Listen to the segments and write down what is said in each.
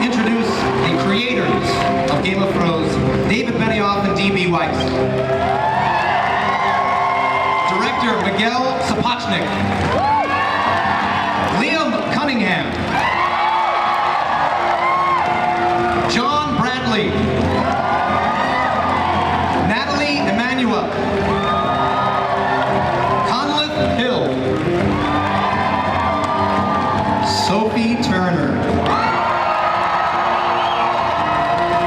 introduce the creators of Game of Thrones, David Benioff and D.B. Weiss. Director Miguel Sapochnik. Liam Cunningham. John Bradley. Natalie Emanuel. Conleth Hill. Sophie Turner.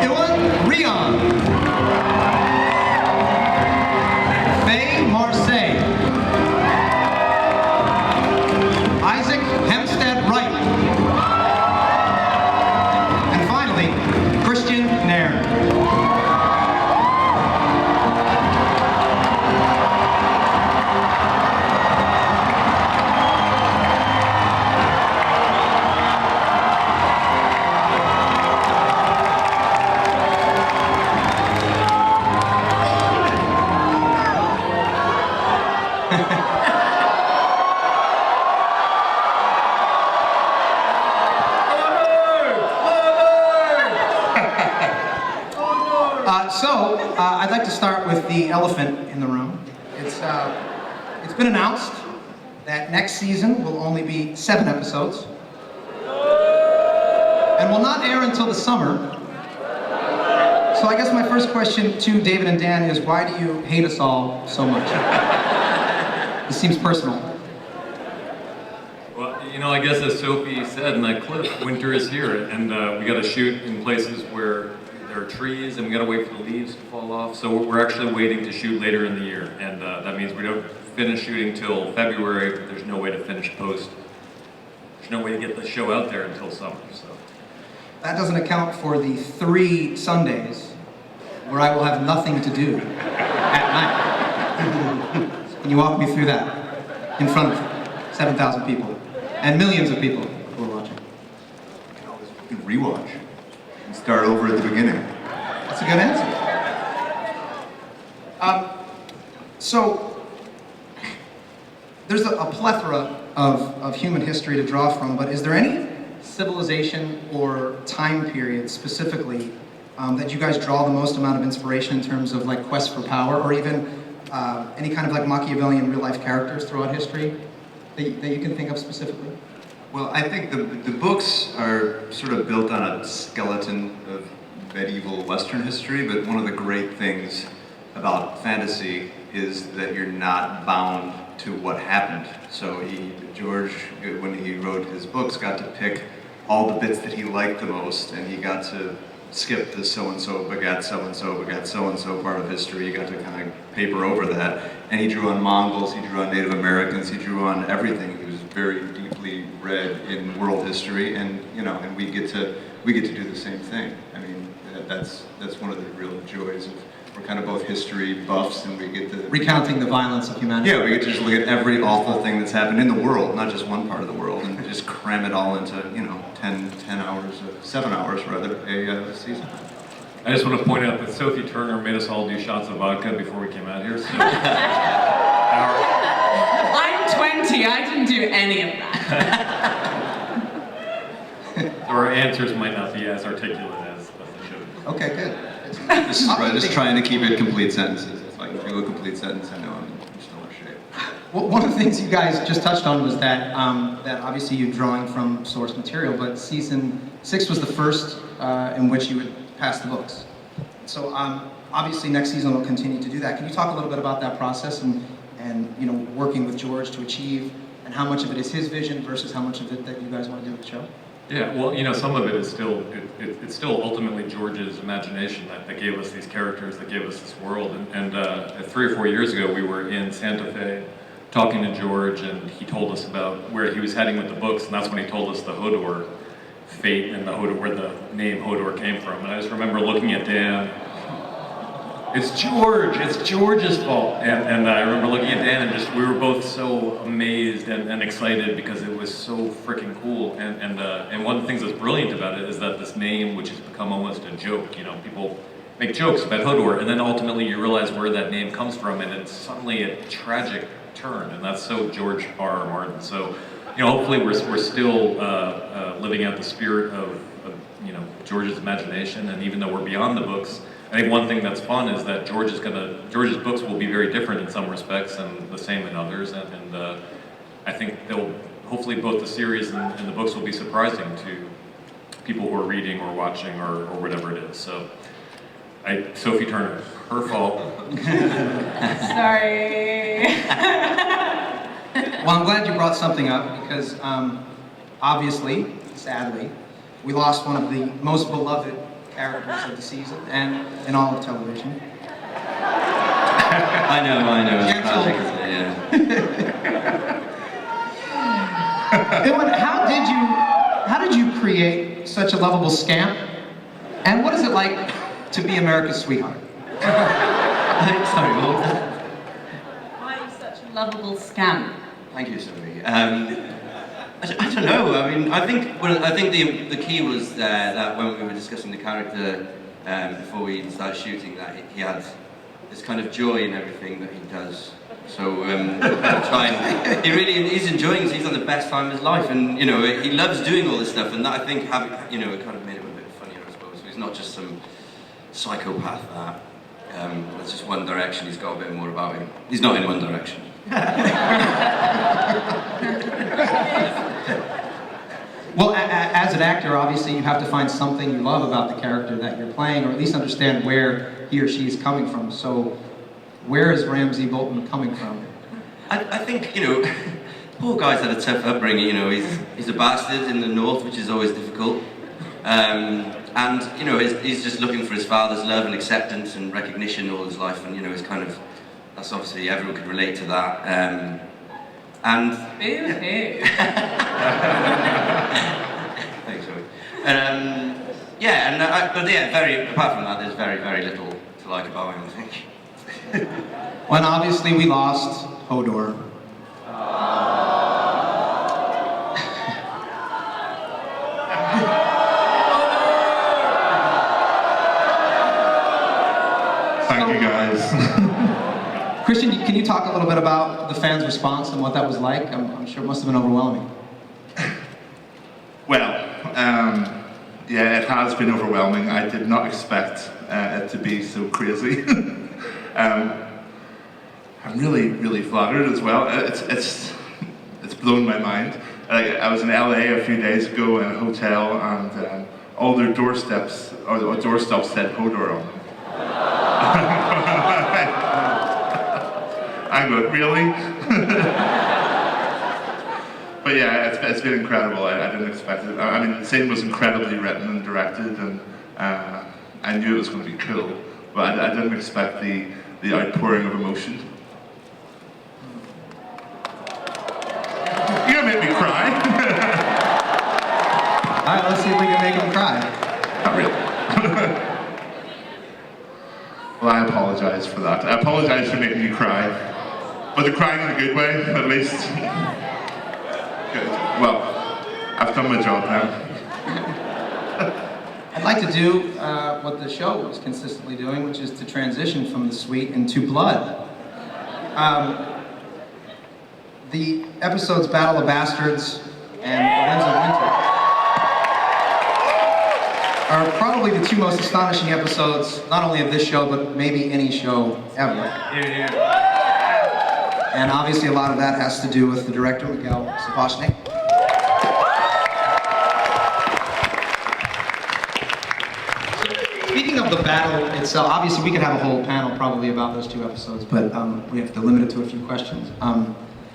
Iwan Rion. Faye Marseille. Isaac Hempstead Wright. And finally, Christian Nairn. I'd like to start with the elephant in the room. It's been announced that next season will only be 7 episodes and will not air until the summer. So I guess my first question to David and Dan is, why do you hate us all so much? This seems personal. Well, you know, I guess as Sophie said in that clip, winter is here, and we got to shoot in places where there are trees, and we got to wait for the leaves to fall off. So we're actually waiting to shoot later in the year, and that means we don't finish shooting till February. But there's no way to finish post. There's no way to get the show out there until summer. So that doesn't account for the 3 Sundays where I will have nothing to do at night. Can you walk me through that in front of 7,000 people and millions of people who are watching? You can rewatch and start over at the beginning. That's a good answer. So there's a plethora of human history to draw from, but is there any civilization or time period specifically that you guys draw the most amount of inspiration in terms of like quest for power, or even any kind of like Machiavellian real life characters throughout history that you can think of specifically? Well, I think the books are sort of built on a skeleton of medieval Western history, but one of the great things about fantasy is that you're not bound to what happened. So George, when he wrote his books, got to pick all the bits that he liked the most, and he got to skip the so-and-so begat so-and-so begat so-and-so part of history. He got to kind of paper over that. And he drew on Mongols, he drew on Native Americans, he drew on everything. He was very deeply read in world history, and you know, and we get to do the same thing. I mean, that's one of the real joys of, we're kind of both history buffs, and we get to recounting the violence of humanity. Yeah, we get to just look at every awful thing that's happened in the world, not just one part of the world, and just cram it all into, you know, 10 hours, 7 hours rather, a season. I just want to point out that Sophie Turner made us all do shots of vodka before we came out here. So I'm 20, I didn't do any of that. Our answers might not be as articulate as they should be. Okay, good. This is right, just trying to keep it complete sentences. If I can do a complete sentence, I know I'm still in shape. Well, one of the things you guys just touched on was that that obviously you're drawing from source material, but season 6 was the first in which you would pass the books. So obviously next season will continue to do that. Can you talk a little bit about that process and you know, working with George to achieve, and how much of it is his vision versus how much of it that you guys want to do with the show? Yeah, well, you know, some of it is still, it's still ultimately George's imagination that gave us these characters, that gave us this world. And 3 or 4 years ago, we were in Santa Fe talking to George, and he told us about where he was heading with the books, and that's when he told us the Hodor fate and the Hodor, where the name Hodor came from. And I just remember looking at Dan, it's George's fault. And I remember looking at Dan, and just, we were both so amazed and excited because it was so freaking cool. And one of the things that's brilliant about it is that this name, which has become almost a joke, you know, people make jokes about Hodor, and then ultimately you realize where that name comes from, and it's suddenly a tragic turn, and that's so George R.R. Martin. So, you know, hopefully we're still living out the spirit of, you know, George's imagination. And even though we're beyond the books, I think one thing that's fun is that George's books will be very different in some respects and the same in others. And I think they'll hopefully both the series and the books will be surprising to people who are reading or watching or whatever it is. So, Sophie Turner, her fault. Sorry. Well, I'm glad you brought something up because obviously, sadly, we lost one of the most beloved characters of the season and in all of television. I know. It's Gentle. tragic, isn't it? Yeah. Dylan, how did you create such a lovable scamp? And what is it like to be America's sweetheart? Sorry, what was that? Why are you such a lovable scamp? Thank you, Sophie. I don't know. I mean, I think the key was that when we were discussing the character before we even started shooting, that he had this kind of joy in everything that he does. So he's enjoying it. He's on the best time of his life, and he loves doing all this stuff. And that I think it kind of made him a bit funnier, I suppose. So he's not just some psychopath. That's just one direction. He's got a bit more about him. He's not in one direction. Well, as an actor, obviously, you have to find something you love about the character that you're playing, or at least understand where he or she is coming from. So, where is Ramsay Bolton coming from? I think, poor guy's had a tough upbringing, he's a bastard in the north, which is always difficult. And he's just looking for his father's love and acceptance and recognition all his life, and it's kind of, that's obviously, everyone could relate to that. And Boo-hoo. thanks, Zoe. Apart from that, there's very, very little to like about him, I think. When obviously we lost Hodor. Thank you, guys. Christian, can you talk a little bit about the fans' response and what that was like? I'm sure it must have been overwhelming. Well, yeah, it has been overwhelming. I did not expect it to be so crazy. I'm really, really flattered as well. It's blown my mind. I was in LA a few days ago in a hotel, and all their doorstops said Hodor on them. I go, really? But yeah, it's been incredible. I didn't expect it. I mean, the scene was incredibly written and directed, and I knew it was going to be cool, but I didn't expect the outpouring of emotion. You're gonna make me cry. All right, let's see if we can make him cry. Not really. Well, I apologize for that. I apologize for making you cry. But they're crying in a good way, at least. Good. Well, I've done my job now. I'd like to do what the show was consistently doing, which is to transition from the sweet into blood. The episodes Battle of Bastards and The Winds of Winter are probably the two most astonishing episodes, not only of this show, but maybe any show ever. And obviously a lot of that has to do with the director, Miguel Sapochnik. Speaking of the battle itself, obviously we could have a whole panel probably about those two episodes, but we have to limit it to a few questions.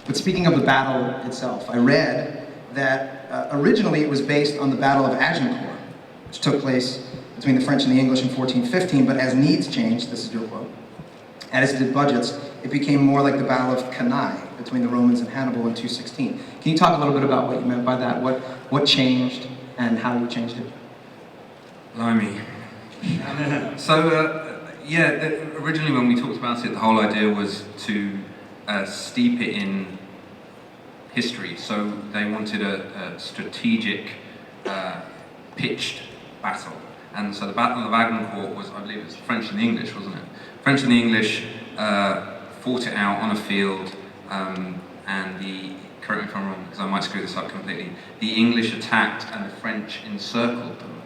But speaking of the battle itself, I read that originally it was based on the Battle of Agincourt, which took place between the French and the English in 1415, but as needs changed, this is your quote, and as did budgets, it became more like the Battle of Cannae between the Romans and Hannibal in 216. Can you talk a little bit about what you meant by that? What changed and how you changed it? Blimey. Originally when we talked about it, the whole idea was to steep it in history. So they wanted a strategic, pitched battle. And so the Battle of Agincourt was, I believe it was French and the English, wasn't it? French and the English fought it out on a field, and correct me if I'm wrong, because I might screw this up completely, the English attacked and the French encircled them.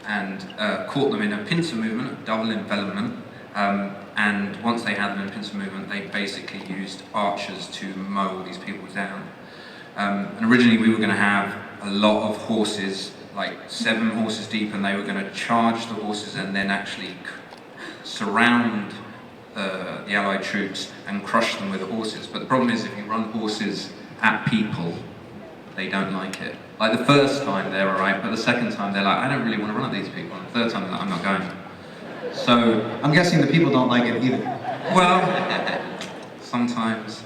and caught them in a pincer movement, a double envelopment. And once they had them in a pincer movement, they basically used archers to mow all these people down. And originally we were going to have a lot of horses, like 7 horses deep, and they were going to charge the horses and then actually surround the Allied troops and crush them with the horses. But the problem is, if you run horses at people, they don't like it. Like the first time they're alright, but the second time they're like, I don't really want to run at these people. And the third time they're like, I'm not going. So, I'm guessing the people don't like it either. well, sometimes.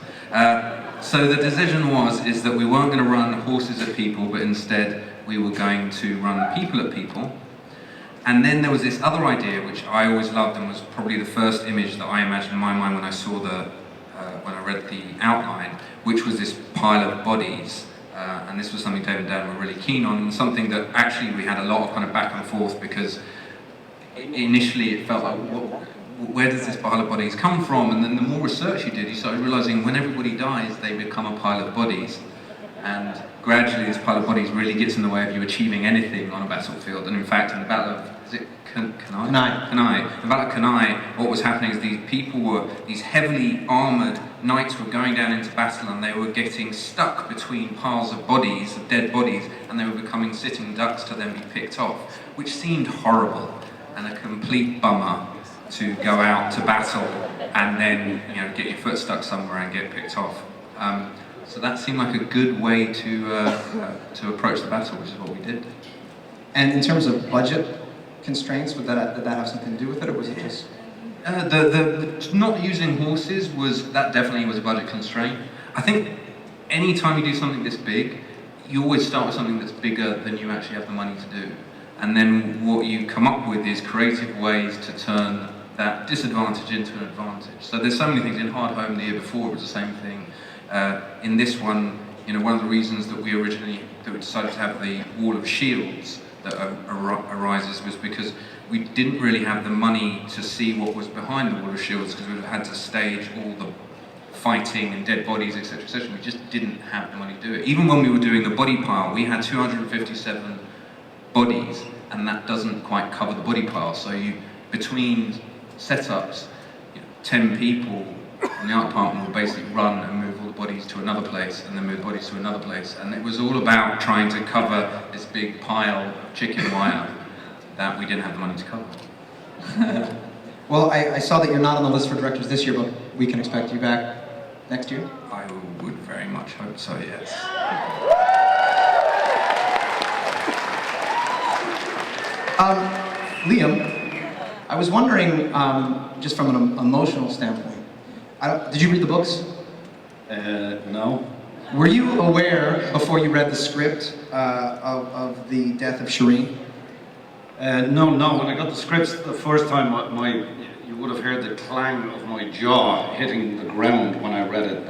So the decision is that we weren't going to run horses at people, but instead we were going to run people at people. And then there was this other idea, which I always loved and was probably the first image that I imagined in my mind when I saw when I read the outline, which was this pile of bodies. And this was something David and Dan were really keen on, and something that actually we had a lot of kind of back and forth, because initially it felt like, where does this pile of bodies come from? And then the more research you did, you started realizing when everybody dies, they become a pile of bodies. And gradually this pile of bodies really gets in the way of you achieving anything on a battlefield. And in fact, in the Battle of, is it Cannae? Cannae. The Battle of Cannae, what was happening is these heavily armoured knights were going down into battle, and they were getting stuck between piles of bodies, of dead bodies, and they were becoming sitting ducks to then be picked off, which seemed horrible and a complete bummer to go out to battle and then get your foot stuck somewhere and get picked off. So that seemed like a good way to approach the battle, which is what we did. And in terms of budget constraints, did that have something to do with it, or was it just? The not using horses that definitely was a budget constraint. I think any time you do something this big, you always start with something that's bigger than you actually have the money to do. And then what you come up with is creative ways to turn that disadvantage into an advantage. So there's so many things. In Hard Home the year before, it was the same thing. In this one, one of the reasons that we decided to have the Wall of Shields that arises was because we didn't really have the money to see what was behind the Wall of Shields, because we would have had to stage all the fighting and dead bodies, etc., etc. We just didn't have the money to do it. Even when we were doing the body pile, we had 257 bodies, and that doesn't quite cover the body pile. So between setups, 10 people in the art department would basically run and move all the bodies to another place, and then move the bodies to another place. And it was all about trying to cover this big pile of chicken wire that we didn't have the money to cover. Well, I saw that you're not on the list for directors this year, but we can expect you back next year? I would very much hope so, yes. Liam, I was wondering, just from an emotional standpoint, did you read the books? No. Were you aware, before you read the script, of the death of Shireen? No. When I got the scripts the first time, you would have heard the clang of my jaw hitting the ground when I read it,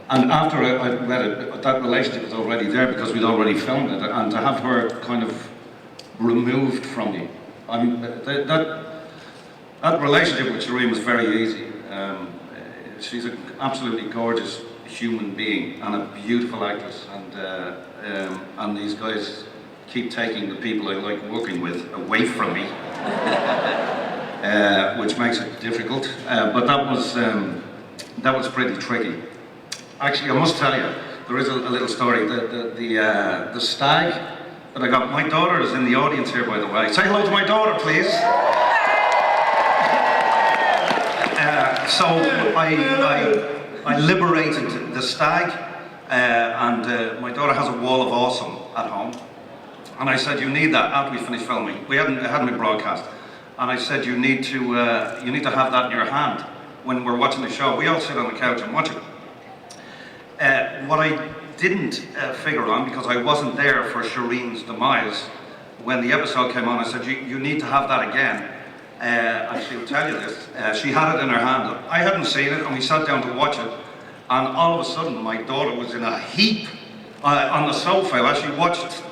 and after I read it, that relationship was already there because we'd already filmed it, and to have her kind of removed from me, that relationship with Shireen was very easy. She's an absolutely gorgeous human being and a beautiful actress, and these guys keep taking the people I like working with away from me, which makes it difficult. But that was pretty tricky. Actually, I must tell you, there is a little story. The stag that I got. My daughter is in the audience here, by the way. Say hello to my daughter, please. So I liberated the stag, and my daughter has a wall of awesome at home. And I said, you need that after we finished filming. It hadn't been broadcast. And I said, you need to have that in your hand when we're watching the show. We all sit on the couch and watch it. What I didn't figure on, because I wasn't there for Shireen's demise, when the episode came on, I said, you need to have that again. And she'll tell you this. She had it in her hand. I hadn't seen it, and we sat down to watch it. And all of a sudden, my daughter was in a heap on the sofa as she watched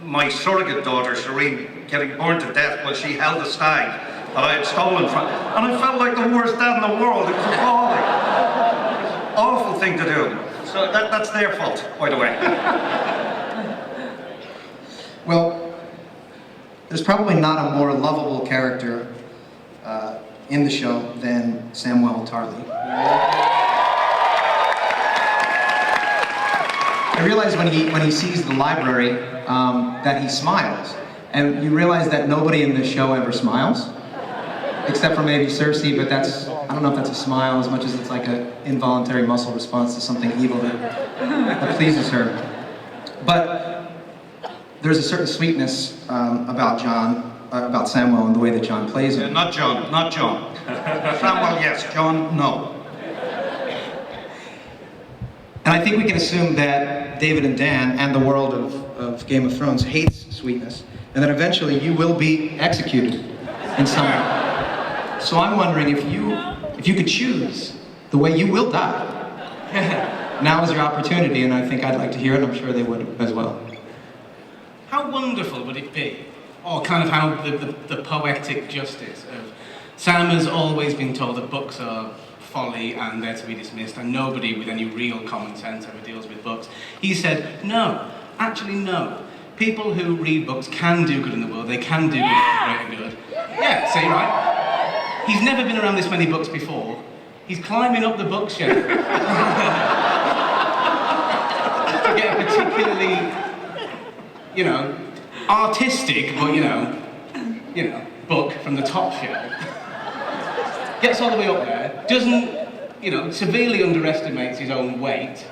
my surrogate daughter, Shireen, getting burned to death while she held the stag that I had stolen from. And I felt like the worst dad in the world. It was appalling. Awful thing to do. So that's their fault, by the way. Well, probably not a more lovable character in the show than Samuel Tarly. I realized when he sees the library that he smiles, and you realize that nobody in the show ever smiles, except for maybe Cersei. But I don't know if that's a smile as much as it's like an involuntary muscle response to something evil that pleases her. But there's a certain sweetness about Samuel, and the way that John plays him. Not John. Samuel, yes. John, no. And I think we can assume that David and Dan and the world of Game of Thrones hates sweetness, and that eventually you will be executed in some way. So I'm wondering if you could choose the way you will die. Now is your opportunity, and I think I'd like to hear it. I'm sure they would as well. How wonderful would it be? Or kind of how the poetic justice of Sam has always been told that books are folly and they're to be dismissed, and nobody with any real common sense ever deals with books. He said, no, actually no. People who read books can do good in the world, they can do good for greater good. Yeah, see, right? He's never been around this many books before. He's climbing up the bookshelf to get a particularly, artistic, but book from the top shelf. Gets all the way up there, doesn't, severely underestimates his own weight,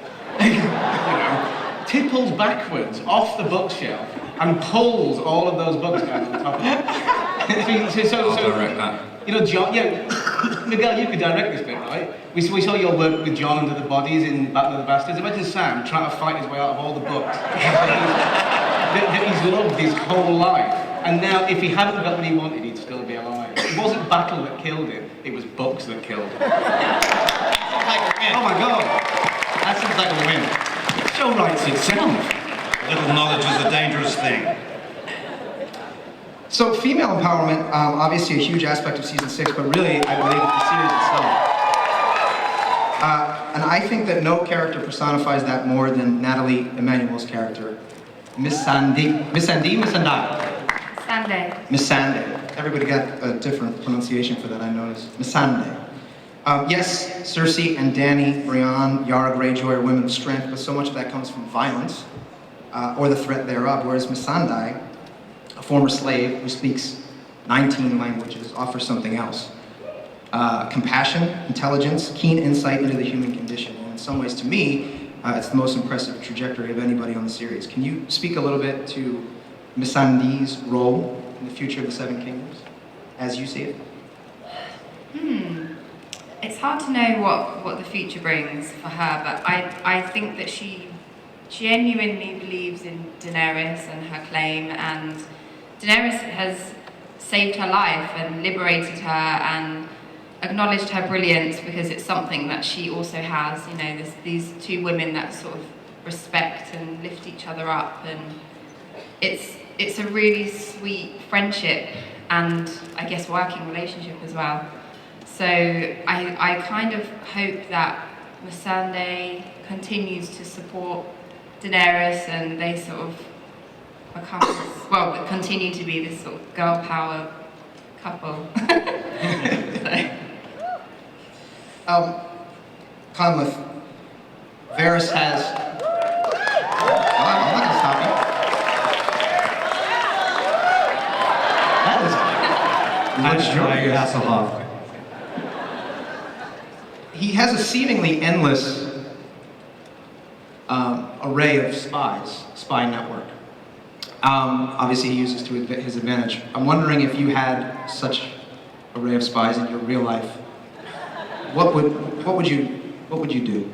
tipples backwards off the bookshelf and pulls all of those books down on the top of it. I'll direct that. John, Miguel, you could direct this bit, right? We saw your work with John under the bodies in Battle of the Bastards. Imagine Sam trying to fight his way out of all the books that he's loved his whole life. And now, if he hadn't got what he wanted, he'd still be alive. It wasn't battle that killed him, it was books that killed him. Oh my God. That seems like a win. The show writes itself. Little knowledge is a dangerous thing. So female empowerment, obviously a huge aspect of season 6, but really, I believe, the series itself. And I think that no character personifies that more than Nathalie Emmanuel's character, Missandei. Everybody got a different pronunciation for that, I noticed. Missandei. Yes, Cersei and Dany, Brienne, Yara Greyjoy are women of strength, but so much of that comes from violence, or the threat thereof, whereas Missandei, a former slave who speaks 19 languages, offers something else. Compassion, intelligence, keen insight into the human condition. And in some ways, to me, it's the most impressive trajectory of anybody on the series. Can you speak a little bit to Missandei's role in the future of the Seven Kingdoms, as you see it? It's hard to know what the future brings for her, but I think that she genuinely believes in Daenerys and her claim, and Daenerys has saved her life and liberated her and acknowledged her brilliance, because it's something that she also has. There's these two women that sort of respect and lift each other up, and it's a really sweet friendship and I guess working relationship as well. So I kind of hope that Missandei continues to support Daenerys, and they sort of become continue to be this sort of girl power couple. Conleth, Varys has... I'm not going to stop you. That is... Hasselhoff. He has a seemingly endless array of spy network. Obviously, he uses to his advantage. I'm wondering if you had such array of spies in your real life, what would you do?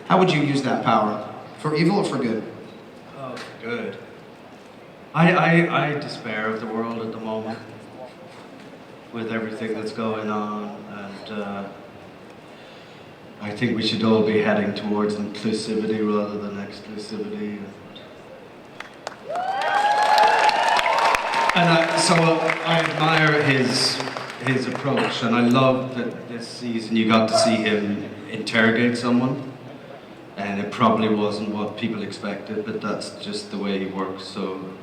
How would you use that power? For evil or for good? Oh, for good. I despair of the world at the moment, with everything that's going on, and I think we should all be heading towards inclusivity rather than exclusivity. And so I admire his approach, and I love that this season you got to see him interrogate someone, and it probably wasn't what people expected, but that's just the way he works. So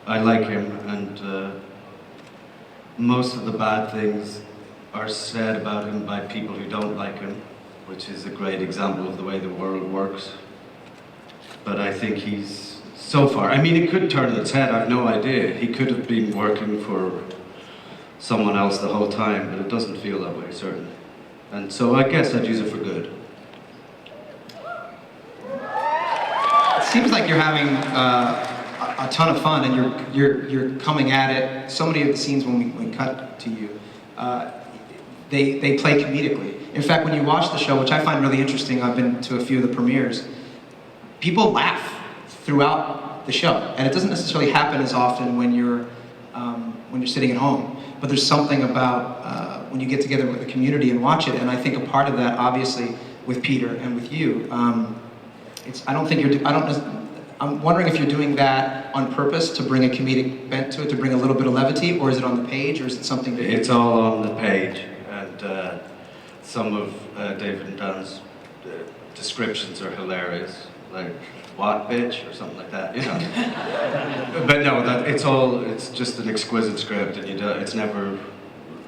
I like him, and most of the bad things are said about him by people who don't like him, which is a great example of the way the world works. But I think he's, so far, I mean, it could turn its head, I've no idea. He could have been working for someone else the whole time, but it doesn't feel that way, certainly. And so I guess I'd use it for good. It seems like you're having a ton of fun, and you're coming at it. So many of the scenes when we cut to you, they play comedically. In fact, when you watch the show, which I find really interesting, I've been to a few of the premieres, people laugh throughout the show, and it doesn't necessarily happen as often when you're sitting at home. But there's something about when you get together with the community and watch it, and I think a part of that, obviously, with Peter and with you, I'm wondering if you're doing that on purpose to bring a comedic bent to it, to bring a little bit of levity, or is it on the page, or is it something that... It's all on the page, and some of David and Dan's descriptions are hilarious, like, what, bitch, or something like that, you know. But no, it's just an exquisite script, and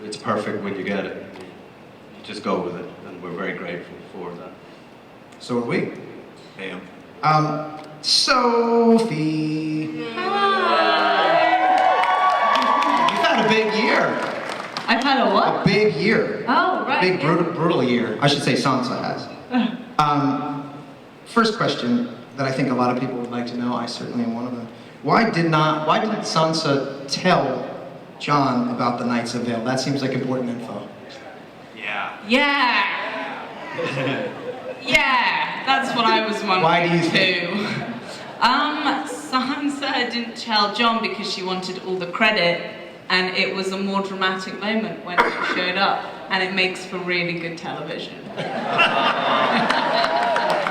it's perfect when you get it. You just go with it, and we're very grateful for that. So are we. Bam. Sophie. You've had a big year. I've had a what? A big year. Oh, right. A big, brutal year. I should say Sansa has. First question that I think a lot of people would like to know, I certainly am one of them. Why didn't Sansa tell Jon about the Knights of Vale? That seems like important info. Yeah. Yeah. Yeah, that's what I was wondering. Why do you too. Sansa didn't tell Jon because she wanted all the credit, and it was a more dramatic moment when she showed up, and it makes for really good television.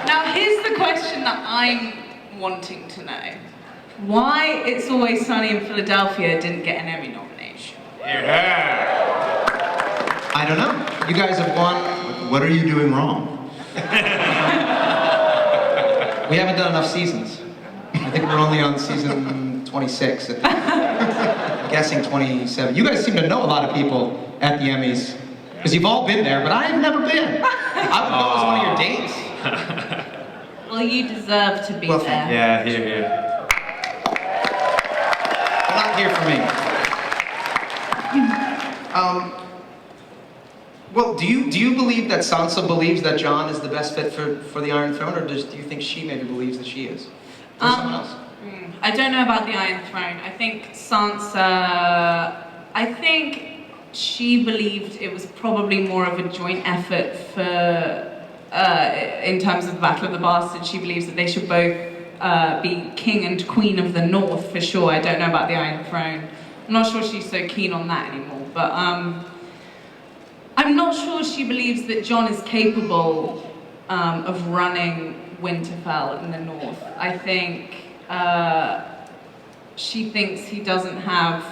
Now here's the question that I'm wanting to know. Why It's Always Sunny in Philadelphia didn't get an Emmy nomination? I don't know. You guys have won. What are you doing wrong? We haven't done enough seasons. I think we're only on season 26. I'm guessing 27. You guys seem to know a lot of people at the Emmys, because you've all been there, but I've never been. I would go as one of your dates. Well, you deserve to be Well, there. Yeah, here. But not here for me. Well, do you believe that Sansa believes that Jon is the best fit for the Iron Throne, or do you think she maybe believes that she is? Or someone else? I don't know about the Iron Throne. I think she believed it was probably more of a joint effort in terms of the Battle of the Bastards. She believes that they should both be king and queen of the North, for sure. I don't know about the Iron Throne. I'm not sure she's so keen on that anymore, but I'm not sure she believes that Jon is capable of running Winterfell in the North. I think she thinks he doesn't have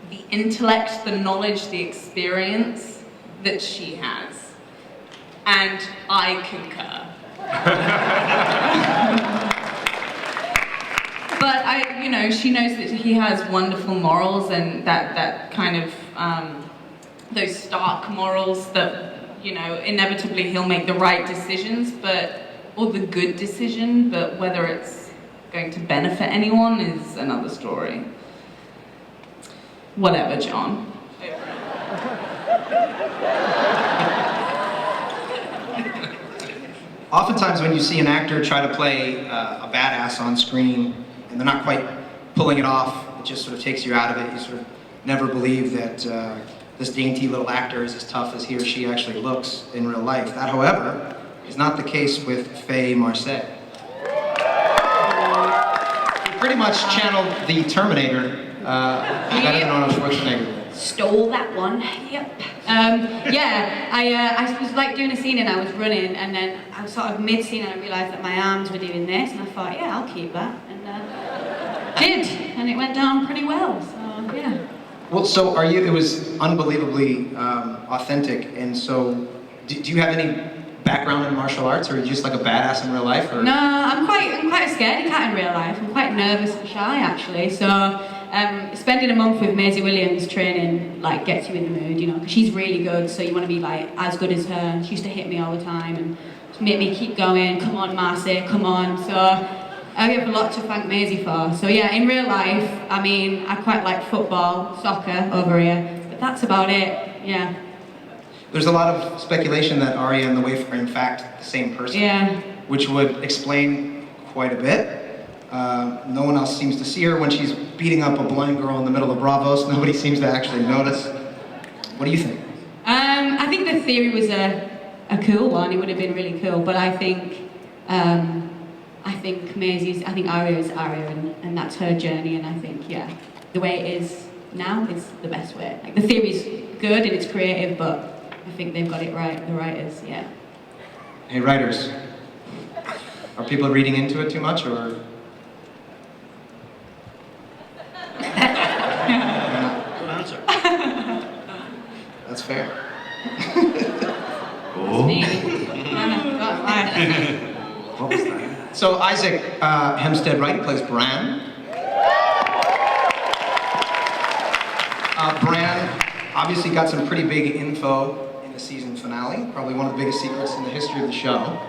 the intellect, the knowledge, the experience that she has. And I concur. But she knows that he has wonderful morals, and that kind of those stark morals that, inevitably he'll make the right decisions, or the good decision, but whether it's going to benefit anyone is another story. Whatever, Jon. Oftentimes when you see an actor try to play a badass on screen and they're not quite pulling it off, it just sort of takes you out of it. You sort of never believe that this dainty little actor is as tough as he or she actually looks in real life. That, however, is not the case with Faye Marseille. He pretty much channeled the Terminator better than Arnold Schwarzenegger. Stole that one. Yep. I was like doing a scene and I was running, and then I was sort of mid-scene and I realised that my arms were doing this, and I thought, yeah, I'll keep that, and did, and it went down pretty well. So yeah. Well, so it was unbelievably authentic, and so do you have any background in martial arts, or are you just like a badass in real life? Or? No, I'm quite a scaredy cat in real life. I'm quite nervous and shy actually. So spending a month with Maisie Williams training like gets you in the mood, you know, because she's really good. So you want to be like as good as her. She used to hit me all the time and make me keep going. Come on, Marcy, come on. So I have a lot to thank Maisie for. So yeah, in real life, I mean, I quite like football, soccer over here, but that's about it. Yeah. There's a lot of speculation that Arya and the Waif are in fact the same person. Yeah. Which would explain quite a bit. No one else seems to see her when she's beating up a blind girl in the middle of Bravos. Nobody seems to actually notice. What do you think? I think the theory was a cool one. It would have been really cool, but I think Maisie's, I think Arya is Arya, and that's her journey. And I think, yeah, the way it is now is the best way. Like the theory's good and it's creative, but I think they've got it right. The writers, yeah. Hey, writers, are people reading into it too much, or? Good answer. That's fair. Oh. What was that? So Isaac Hempstead Wright plays Bran. Bran obviously got some pretty big info in the season finale, probably one of the biggest secrets in the history of the show.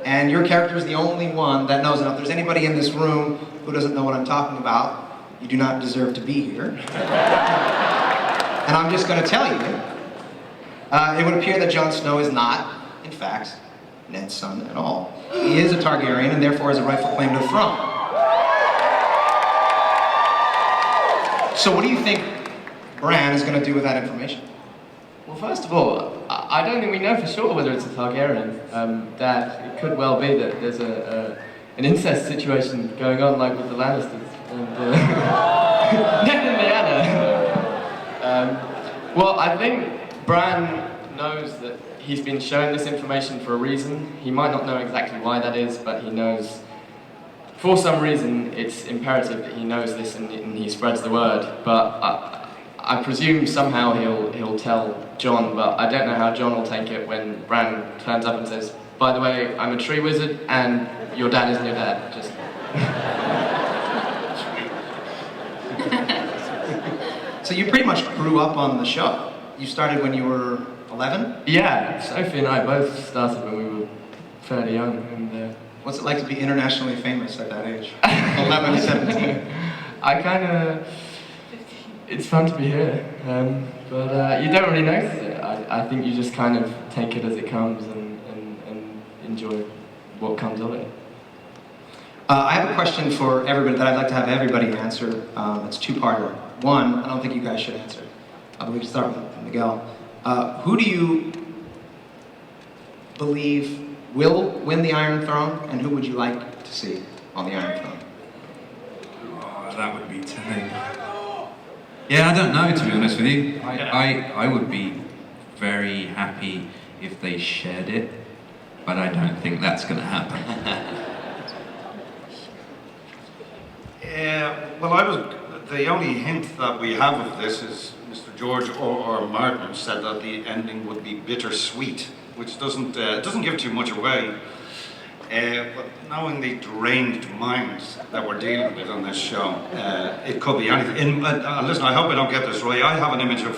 And your character is the only one that knows. Now, if there's anybody in this room who doesn't know what I'm talking about, you do not deserve to be here. And I'm just going to tell you, it would appear that Jon Snow is not, in fact, Ned's son at all. He is a Targaryen and therefore has a rightful claim to the throne. So what do you think Bran is going to do with that information? Well, first of all, I don't think we know for sure whether it's a Targaryen. That it could well be that there's an incest situation going on, like with the Lannisters and Ned and Lyanna. Well, I think Bran knows that he's been shown this information for a reason. He might not know exactly why that is, but he knows for some reason it's imperative that he knows this and he spreads the word. But I presume somehow he'll tell Jon, but I don't know how Jon will take it when Bran turns up and says, "By the way, I'm a tree wizard and your dad isn't your dad." Just. So you pretty much grew up on the show. You started when you were 11? Yeah, Sophie and I both started when we were fairly young. And what's it like to be internationally famous at that age? 11, 17? It's fun to be here, but you don't really notice it. I think you just kind of take it as it comes and enjoy what comes of it. I have a question for everybody that I'd like to have everybody answer. It's two-parter. One, I don't think you guys should answer. We can start with Miguel. Who do you believe will win the Iron Throne, and who would you like to see on the Iron Throne? Oh, that would be telling. Yeah, I don't know, to be honest with you. I would be very happy if they shared it, but I don't think that's going to happen. Well, the only hint that we have of this is Mr. George or Martin said that the ending would be bittersweet, which doesn't give too much away. But knowing the deranged minds that we're dealing with on this show, it could be anything. Listen, I hope I don't get this right. I have an image of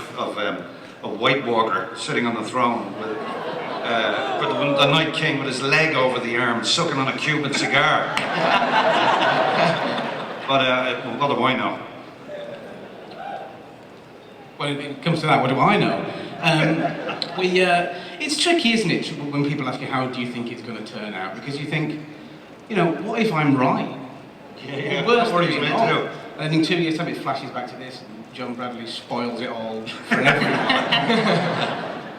a White Walker sitting on the throne with the Night King with his leg over the arm, sucking on a Cuban cigar. But what do I know? When it comes to that, what do I know? It's tricky, isn't it, when people ask you how do you think it's going to turn out? Because you think, what if I'm right? Yeah, Worst that's what thing he's is meant to wrong. do. And in 2 years' time, it flashes back to this, and John Bradley spoils it all for everyone.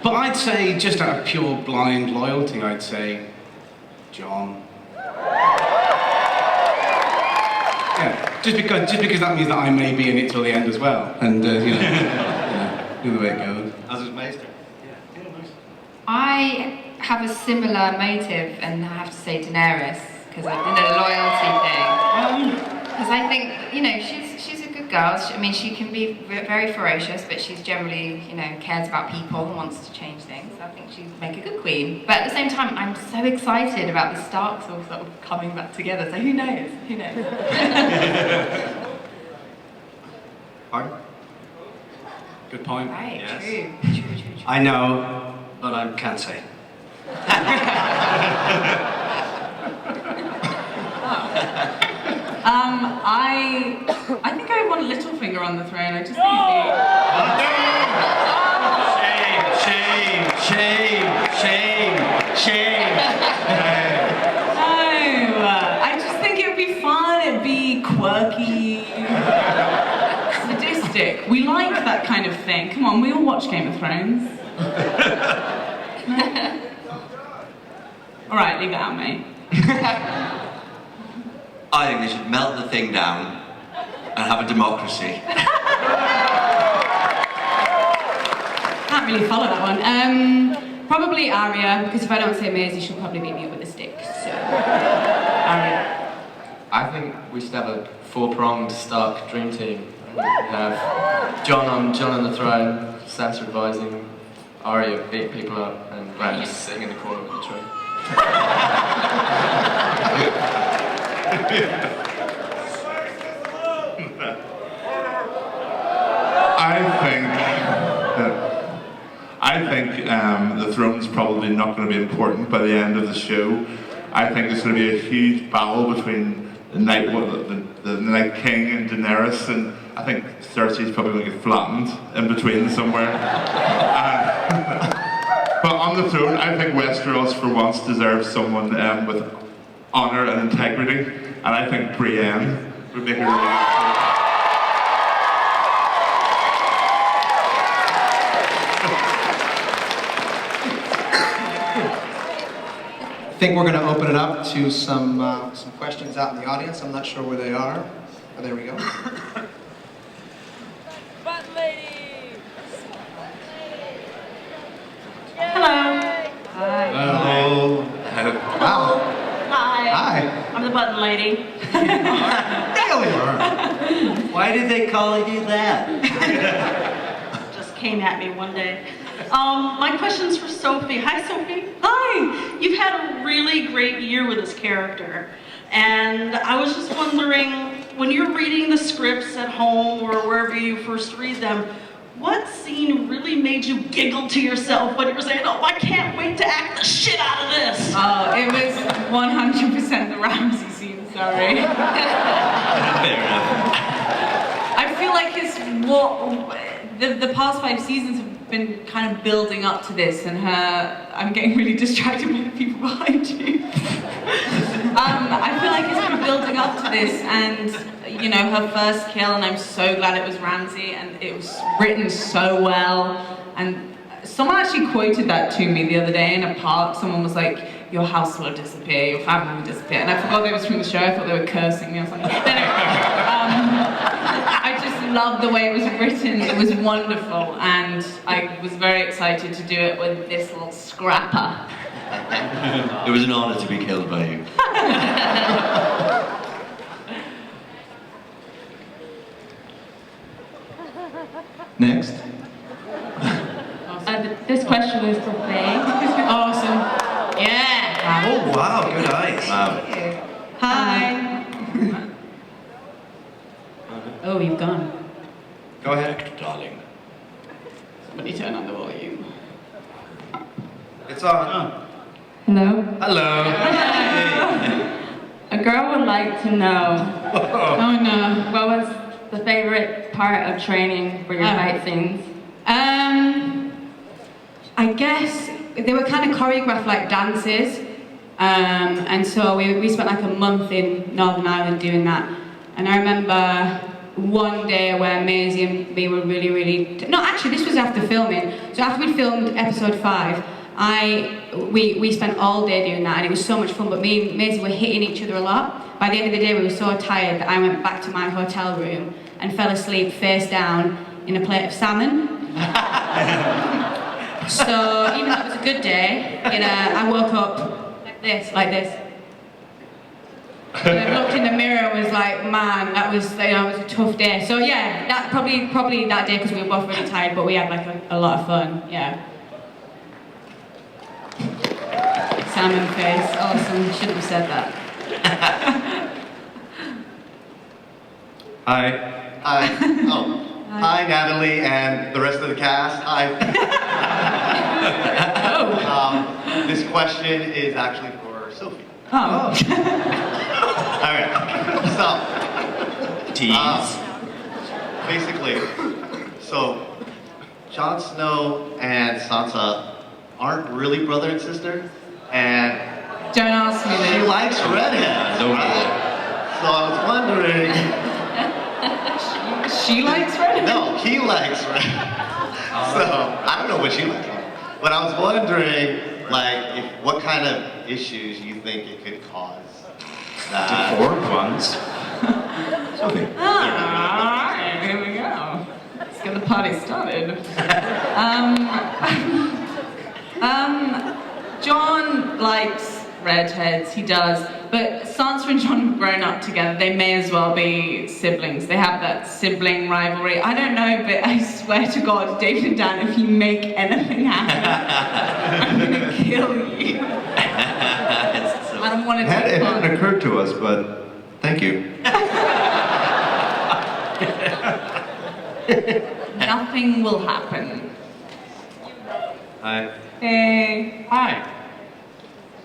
But I'd say, just out of pure blind loyalty, I'd say, John. Yeah, just because that means that I may be in it till the end as well, and do the way it goes. As is Maester. I have a similar motive, and I have to say Daenerys, because I did a loyalty thing. Because I think, she's a good girl. I mean, she can be very ferocious, but she's generally, you know, cares about people and wants to change things. So I think she'd make a good queen. But at the same time, I'm so excited about the Starks all sort of coming back together. So who knows? Who knows? Pardon? Good point. Right, Yes. true. I know, but I can't say. I think I want Littlefinger on the throne. I just think Shame. No, I just think it would be fun. It'd be quirky, sadistic. We like that kind of thing. Come on, we all watch Game of Thrones. All right, leave it out, mate. I think they should melt the thing down and have a democracy. Can't really follow that one. Probably Arya, because if I don't say Maisie, she'll probably beat me up with a stick. So, Arya. I think we should have a four-pronged Stark dream team. We have Jon on the throne, Sansa advising, Arya beating people up, and Bran just sitting in the corner with the throne. I think the throne's probably not going to be important by the end of the show. I think there's going to be a huge battle between the Night King and Daenerys, and I think Cersei's probably going to get flattened in between somewhere. But on the throne, I think Westeros for once deserves someone with honour and integrity, and I think Brienne would make a really I think we're going to open it up to some questions out in the audience. I'm not sure where they are. Oh, there we go. Button lady! Hello. Hi. Hello. Wow. Hi. Hi. I'm the button lady. Why did they call you that? Just came at me one day. My question's for Sophie. Hi, Sophie. Hi. You've had a really great year with this character. And I was just wondering, when you're reading the scripts at home or wherever you first read them, what scene really made you giggle to yourself when you were saying, oh, I can't wait to act the shit out of this? Oh, it was 100% the Ramsay scene, sorry. Fair enough. I feel like it's what the past 5 seasons have been kind of building up to this, and I'm getting really distracted by the people behind you. I feel like it's been building up to this, and you know, her first kill, and I'm so glad it was Ramsay, and it was written so well. And someone actually quoted that to me the other day in a park. Someone was like, your house will disappear, your family will disappear. And I forgot it was from the show. I thought they were cursing me or something. But anyway, I just loved the way it was written. It was wonderful, and I was very excited to do it with this little scrapper. It was an honour to be killed by you. Next. This question is for Faye. Awesome. Yeah. Oh wow, good eyes. Wow. Hi. Oh, you've gone. Go ahead. Darling. Somebody turn on the volume. It's on. Hello? Hello. A girl would like to know, Oh no. what was the favorite part of training for your fight scenes? I guess they were kind of choreographed like dances, and so we spent like a month in Northern Ireland doing that. And I remember one day where Maisie and me were really no, actually this was after filming. So after we filmed episode 5, we spent all day doing that, and it was so much fun. But me and Maisie were hitting each other a lot. By the end of the day, we were so tired that I went back to my hotel room and fell asleep face down in a plate of salmon. So even though it was a good day, I woke up like this. And I looked in the mirror and was like, man, that was, it was a tough day. So yeah, that probably that day because we were both really tired, but we had like a lot of fun. Yeah. Salmon face, awesome. Shouldn't have said that. Hi. Hi. Oh. Hi, Natalie, and the rest of the cast. Hi. This question is actually for Sophie. Oh. All right. So. Tease. Basically, so Jon Snow and Sansa aren't really brother and sister, and don't ask me she this. likes redheads, right? So I was wondering. She likes redheads? No, he likes redheads. So I don't know what she likes, but I was wondering, like, what kind of issues you think it could cause. Deformed ones. Sophie. Alright, here we go. Let's get the party started. John likes redheads, he does, but Sansa and John have grown up together. They may as well be siblings. They have that sibling rivalry. I don't know, but I swear to God, David and Dan, if you make anything happen, I'm gonna kill you. I don't want to It take part. hadn't occurred to us, but thank you. Nothing will happen. Hi. Hey. Hi.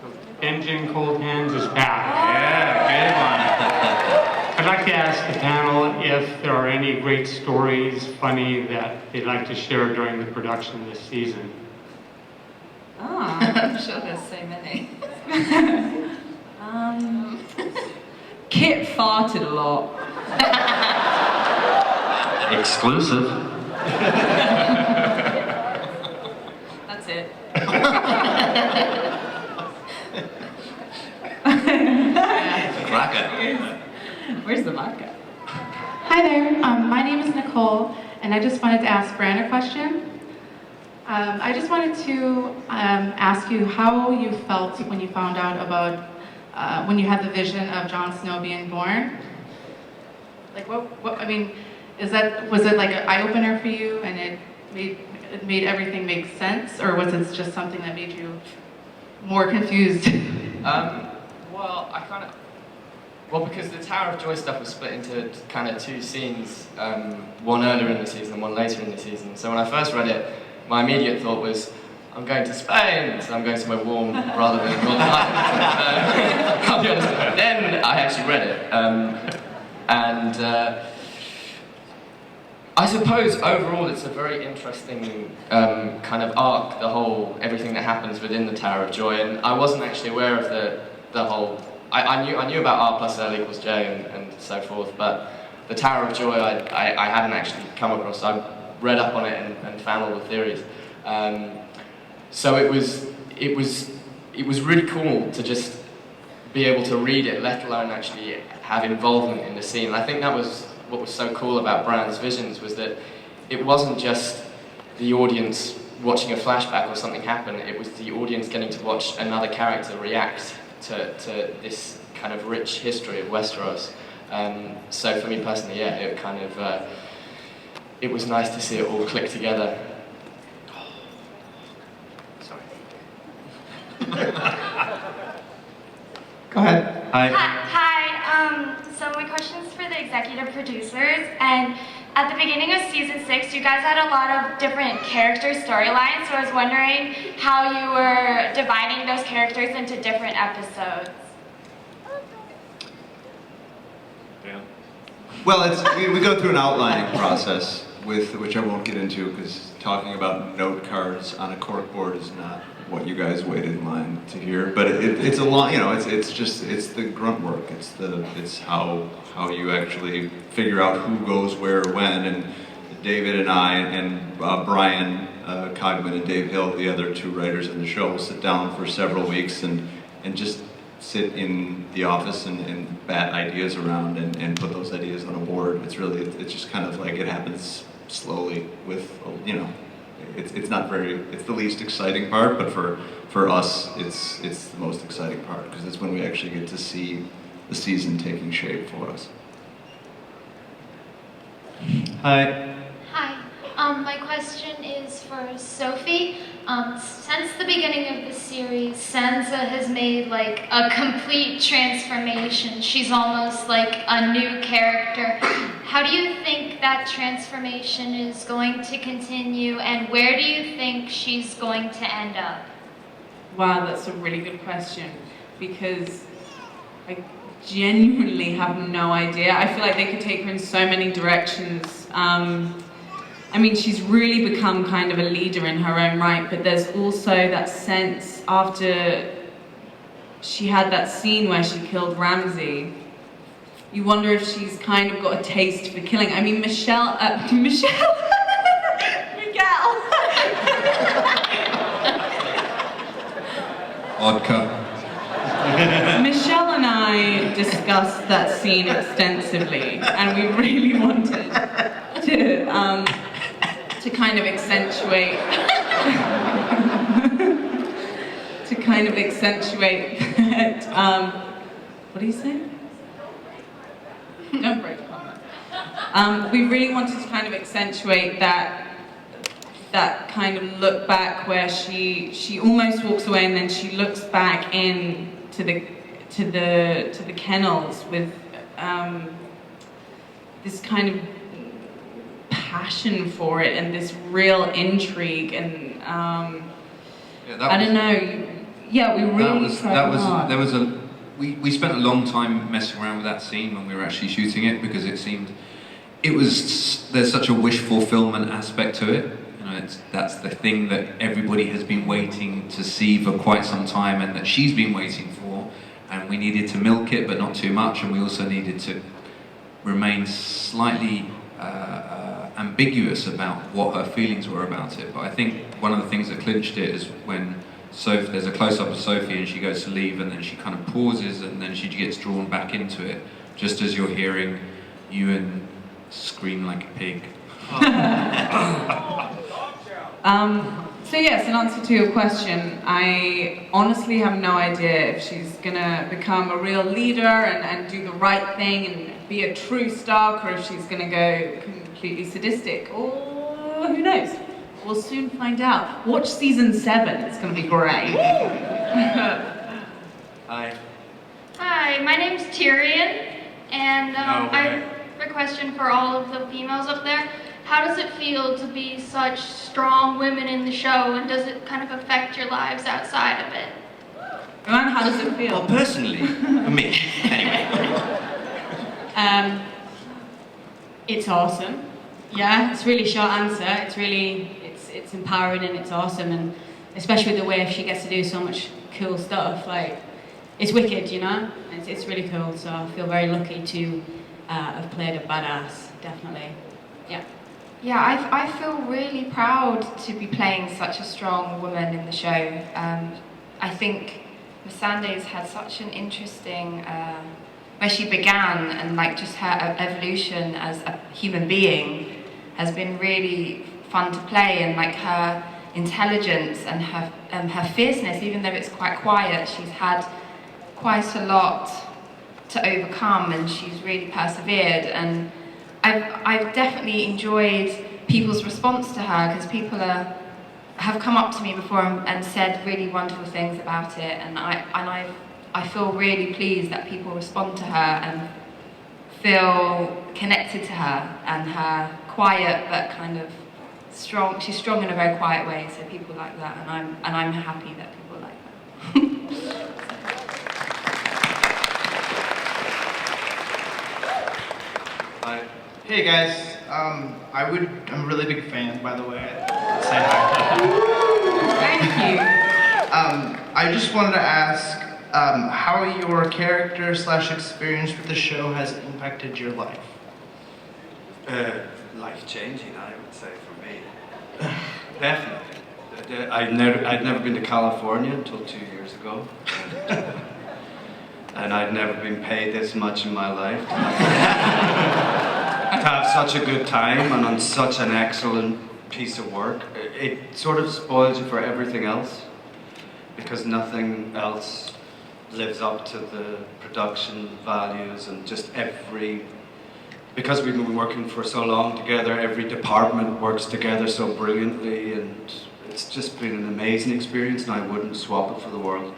So Engine Cold Hands is back. Yeah, good one. I'd like to ask the panel if there are any great stories, funny, that they'd like to share during the production this season. Ah. I'm sure there's so many. Kit farted a lot. Exclusive. That's it. Cracker. Where's the vodka? Hi there, my name is Nicole, and I just wanted to ask Bran a question. I just wanted to ask you how you felt when you found out about, when you had the vision of Jon Snow being born. Like, what I mean, was it like an eye-opener for you, and it made everything make sense, or was it just something that made you more confused? Well, because the Tower of Joy stuff was split into kind of two scenes, one earlier in the season and one later in the season. So when I first read it, my immediate thought was, I'm going to Spain, so I'm going somewhere warm rather than Northern Ireland. I'll be honest. Then I actually read it, and I suppose overall it's a very interesting kind of arc, everything that happens within the Tower of Joy, and I wasn't actually aware of the whole. I knew about R plus L equals J and so forth, but the Tower of Joy I hadn't actually come across. I read up on it and found all the theories. So it was really cool to just be able to read it, let alone actually have involvement in the scene. And I think that was what was so cool about Bran's visions, was that it wasn't just the audience watching a flashback or something happen, it was the audience getting to watch another character react to this kind of rich history of Westeros. So for me personally, yeah, it kind of, it was nice to see it all click together. Sorry. Go ahead. Hi. Hi. So my question is for the executive producers, and at the beginning of season 6, you guys had a lot of different character storylines, so I was wondering how you were dividing those characters into different episodes. Dan? Well, we go through an outlining process which I won't get into because talking about note cards on a corkboard is not what you guys waited in line to hear. But it's a lot, it's the grunt work. It's how you actually figure out who goes where when. And David and I and Brian Cogman and Dave Hill, the other two writers in the show, will sit down for several weeks and just sit in the office and bat ideas around and put those ideas on a board. It's just kind of like it happens slowly with, it's not it's the least exciting part, but for us, it's the most exciting part because it's when we actually get to see the season taking shape for us. Hi. Hi. My question is for Sophie. Since the beginning of the series, Sansa has made like a complete transformation. She's almost like a new character. How do you think that transformation is going to continue, and where do you think she's going to end up? Wow, that's a really good question, because I genuinely have no idea. I feel like they could take her in so many directions. I mean, she's really become kind of a leader in her own right, but there's also that sense after she had that scene where she killed Ramsay, you wonder if she's kind of got a taste for killing. I mean, Miguel. Vodka. Michelle and I discussed that scene extensively, and we really wanted to kind of accentuate that. What do you say? Don't break comment. We really wanted to kind of accentuate that kind of look back where she almost walks away and then she looks back in to the kennels with this kind of passion for it and this real intrigue and I don't know. Yeah, we really tried hard. We spent a long time messing around with that scene when we were actually shooting it, because there's such a wish fulfillment aspect to it. That's the thing that everybody has been waiting to see for quite some time, and that she's been waiting for, and we needed to milk it but not too much, and we also needed to remain slightly ambiguous about what her feelings were about it. But I think one of the things that clinched it is when there's a close-up of Sophie and she goes to leave, and then she kind of pauses, and then she gets drawn back into it, just as you're hearing Ewan scream like a pig. So yes, in answer to your question, I honestly have no idea if she's gonna become a real leader and do the right thing and be a true Stark, or if she's gonna go completely sadistic, or who knows? We'll soon find out. Watch season 7, it's gonna be great. Hi. Hi, my name's Tyrion, and I have a question for all of the females up there. How does it feel to be such strong women in the show, and does it kind of affect your lives outside of it? Rowan, how does it feel? Well, personally, for me, anyway. It's awesome. Yeah, it's a really short answer. It's empowering and it's awesome, and especially the way she gets to do so much cool stuff. Like, it's wicked, you know? It's really cool, so I feel very lucky to have played a badass, definitely. Yeah. Yeah, I feel really proud to be playing such a strong woman in the show. I think Missandei's had such an interesting, where she began, and like just her evolution as a human being has been really fun to play, and like her intelligence and her fierceness, even though it's quite quiet, she's had quite a lot to overcome, and she's really persevered. And I've definitely enjoyed people's response to her, because people have come up to me before and said really wonderful things about it, and I feel really pleased that people respond to her and feel connected to her and her quiet but kind of strong. She's strong in a very quiet way, so people like that, and I'm happy that people like that. Hey guys, I'm a really big fan, by the way. Say hi. Thank you. I just wanted to ask how your character / experience with the show has impacted your life. Life-changing, I would say, for me. Definitely. I'd never been to California until 2 years ago. And I'd never been paid this much in my life. To have such a good time and on such an excellent piece of work. It sort of spoils you for everything else, because nothing else, lives up to the production values and just because we've been working for so long together, every department works together so brilliantly, and it's just been an amazing experience, and I wouldn't swap it for the world.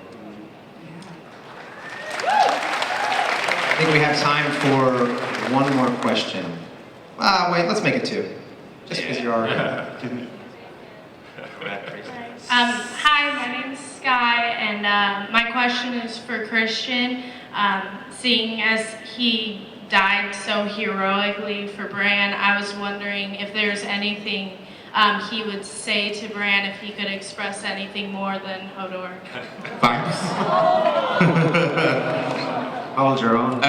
I think we have time for one more question. Wait, let's make it two. Just because you're already. Hi, my name's Sky, and my question is for Christian. Seeing as he died so heroically for Bran, I was wondering if there's anything he would say to Bran if he could express anything more than Hodor. Thanks. Hold your own.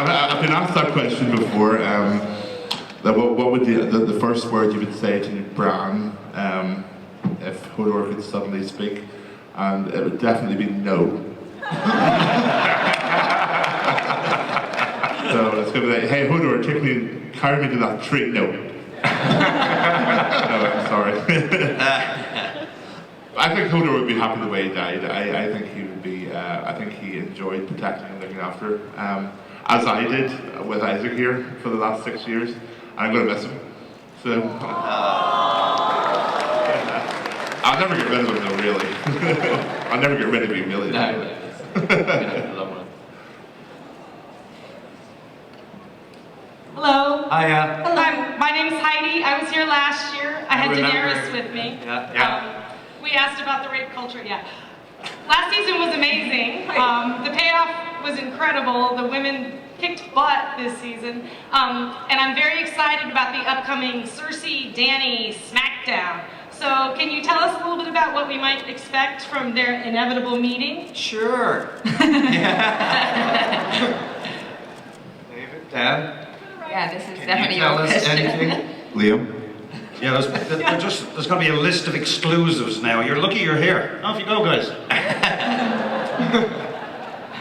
I've been asked that question before. What would the first word you would say to Bran if Hodor could suddenly speak? And it would definitely be no. So it's going to be like, hey Hodor, carry me to that tree. No. No, I'm sorry. I think Hodor would be happy the way he died. I think he would be. I think he enjoyed protecting and looking after, as I did with Isaac here for the last 6 years. And I'm going to miss him. So I'll never get rid of him, though. Really, I'll never get rid of him, really. Hello. Hiya. Hello. My name's Heidi. I was here last year. I had Daenerys with me. Yeah. We asked about the rape culture. Yeah. Last season was amazing. The payoff was incredible. The women kicked butt this season. And I'm very excited about the upcoming Cersei Dany SmackDown. So can you tell us a little bit about what we might expect from their inevitable meeting? Sure. David, Dan? Yeah, this is Can definitely you tell your us question. anything? Liam? Yeah, there's going to be a list of exclusives now. You're lucky you're here. Off you go, guys.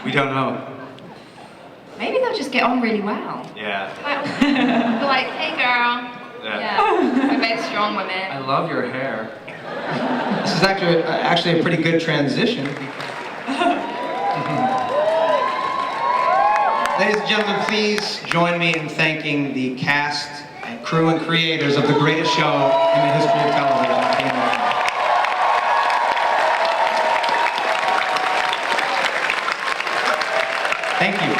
We don't know. Maybe they'll just get on really well. Yeah. Be like, hey girl. Yeah. We're both strong women. I love your hair. This is actually a pretty good transition. Ladies and gentlemen, please join me in thanking the cast and crew and creators of the greatest show in the history of television, Game of Thrones. Thank you.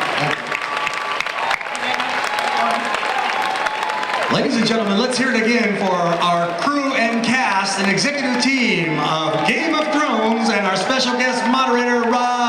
Ladies and gentlemen, let's hear it again for our crew and cast and executive team of Game of Thrones and our special guest moderator, Rob